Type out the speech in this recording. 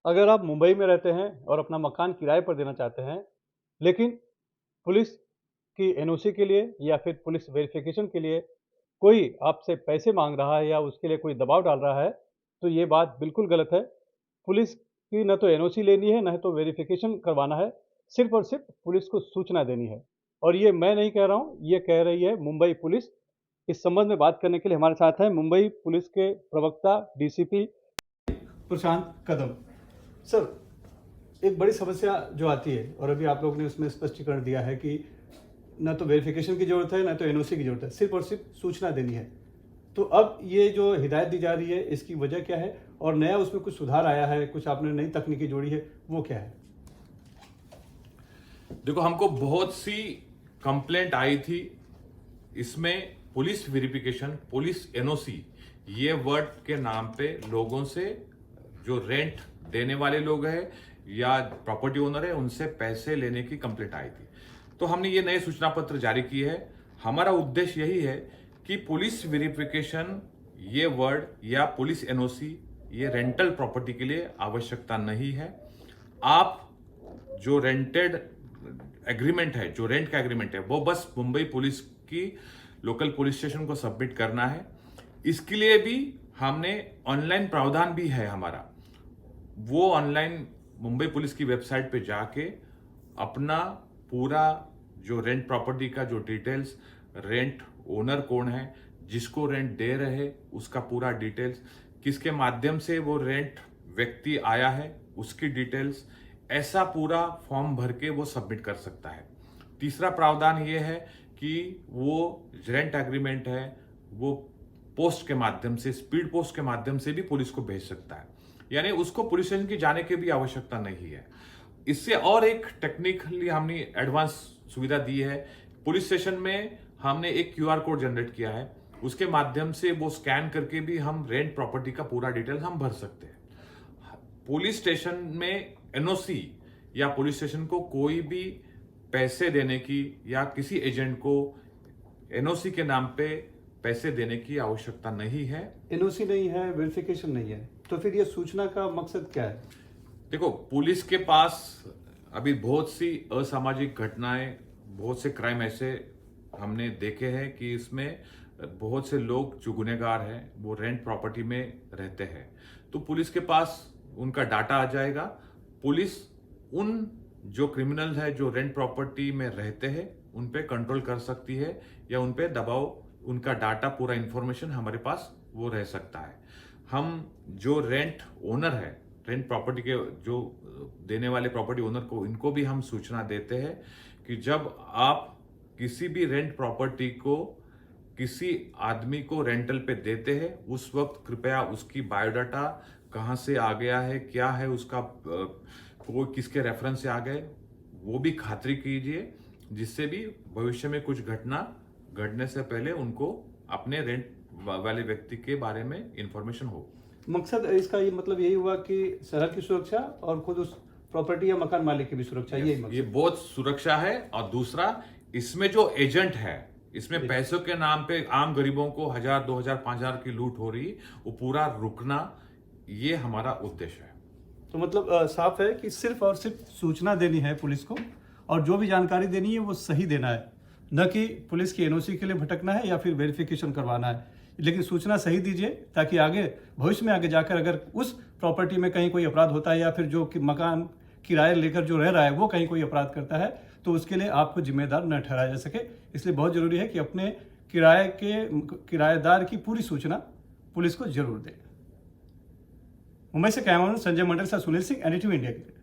अगर आप मुंबई में रहते हैं और अपना मकान किराए पर देना चाहते हैं, लेकिन पुलिस की एनओसी के लिए या फिर पुलिस वेरिफिकेशन के लिए कोई आपसे पैसे माँग रहा है या उसके लिए कोई दबाव डाल रहा है, तो ये बात बिल्कुल गलत है। पुलिस की न तो एनओसी लेनी है, न तो वेरिफिकेशन करवाना है, सिर्फ़ और सिर्फ़ पुलिस को सूचना देनी है। और ये मैं नहीं कह रहा हूँ, ये कह रही है मुंबई पुलिस। इस संबंध में बात करने के लिए हमारे साथ हैं मुंबई पुलिस के प्रवक्ता डीसीपी प्रशांत कदम। सर, एक बड़ी समस्या जो आती है और अभी आप लोगों ने उसमें स्पष्टीकरण दिया है कि ना तो वेरिफिकेशन की ज़रूरत है, ना तो एनओसी की ज़रूरत है, सिर्फ़ और सिर्फ़ सूचना देनी है। तो अब ये जो हिदायत दी जा रही है, इसकी वजह क्या है? और नया उसमें कुछ सुधार आया है, कुछ आपने नई तकनीकी जोड़ी है, वो क्या है? देखो, हमको बहुत सी कंप्लेंट आई थी। इसमें पुलिस वेरिफिकेशन, पुलिस एनओसी, ये वर्ड के नाम पे लोगों से, जो रेंट देने वाले लोग हैं या प्रॉपर्टी ओनर है, उनसे पैसे लेने की कंप्लेंट आई थी। तो हमने ये नए सूचना पत्र जारी किए हैं। हमारा उद्देश्य यही है कि पुलिस वेरिफिकेशन ये वर्ड या पुलिस एनओसी ये रेंटल प्रॉपर्टी के लिए आवश्यकता नहीं है। आप जो रेंटेड एग्रीमेंट है, जो रेंट का एग्रीमेंट है, वो बस मुंबई पुलिस की लोकल पुलिस स्टेशन को सबमिट करना है। इसके लिए भी हमने ऑनलाइन प्रावधान भी है हमारा। वो ऑनलाइन मुंबई पुलिस की वेबसाइट पे जाके अपना पूरा जो रेंट प्रॉपर्टी का जो डिटेल्स, रेंट ओनर कौन है, जिसको रेंट दे रहे उसका पूरा डिटेल्स, किसके माध्यम से वो रेंट व्यक्ति आया है उसकी डिटेल्स, ऐसा पूरा फॉर्म भर के वो सबमिट कर सकता है। तीसरा प्रावधान ये है कि वो रेंट एग्रीमेंट है वो पोस्ट के माध्यम से, स्पीड पोस्ट के माध्यम से भी पुलिस को भेज सकता है। यानी उसको पुलिस स्टेशन की जाने की भी आवश्यकता नहीं है। इससे और एक टेक्निकली हमने एडवांस सुविधा दी है। पुलिस स्टेशन में हमने एक क्यूआर कोड जनरेट किया है, उसके माध्यम से वो स्कैन करके भी हम रेंट प्रॉपर्टी का पूरा डिटेल हम भर सकते हैं। पुलिस स्टेशन में एनओसी या पुलिस स्टेशन को कोई भी पैसे देने की या किसी एजेंट को एनओसी के नाम पे पैसे देने की आवश्यकता नहीं है। एनओसी नहीं है, वेरिफिकेशन नहीं है, तो फिर ये सूचना का मकसद क्या है? देखो, पुलिस के पास अभी बहुत सी असामाजिक घटनाएं, बहुत से क्राइम ऐसे हमने देखे हैं कि इसमें बहुत से लोग जो गुनहगार हैं वो रेंट प्रॉपर्टी में रहते हैं। तो पुलिस के पास उनका डाटा आ जाएगा। पुलिस उन जो क्रिमिनल है जो रेंट प्रॉपर्टी में रहते हैं उन पे कंट्रोल कर सकती है या उन पे दबाव, उनका डाटा, पूरा इंफॉर्मेशन हमारे पास वो रह सकता है। हम जो रेंट ओनर है, रेंट प्रॉपर्टी के जो देने वाले प्रॉपर्टी ओनर को, इनको भी हम सूचना देते हैं कि जब आप किसी भी रेंट प्रॉपर्टी को किसी आदमी को रेंटल पे देते हैं उस वक्त कृपया उसकी बायोडाटा कहाँ से आ गया है, क्या है उसका, वो किसके रेफरेंस से आ गए, वो भी खातरी कीजिए, जिससे भी भविष्य में कुछ घटना घटने से पहले उनको अपने रेंट वाले व्यक्ति के बारे में इंफॉर्मेशन हो। मकसद इसका ये मतलब यही हुआ कि शहर की सुरक्षा और खुद उस प्रॉपर्टी या मकान मालिक की भी सुरक्षा, यही मकसद। ये बहुत सुरक्षा है। और दूसरा, इसमें जो एजेंट है, इसमें पैसों के नाम पे आम गरीबों को 1000, 2000, 5000 की लूट हो रही, वो पूरा रुकना, ये हमारा उद्देश्य है। तो मतलब साफ है कि सिर्फ और सिर्फ सूचना देनी है पुलिस को, और जो भी जानकारी देनी है वो सही देना है, न कि पुलिस की एनओसी के लिए भटकना है या फिर वेरिफिकेशन करवाना है। लेकिन सूचना सही दीजिए ताकि आगे भविष्य में आगे जाकर अगर उस प्रॉपर्टी में कहीं कोई अपराध होता है या फिर जो कि मकान किराए लेकर जो रह रहा है वो कहीं कोई अपराध करता है तो उसके लिए आपको जिम्मेदार न ठहराया जा सके। इसलिए बहुत जरूरी है कि अपने किराएदार की पूरी सूचना पुलिस को जरूर दें। मुंबई से कैमरामैन संजय मंडल से सुनील सिंह, एनडीटीवी इंडिया के लिए।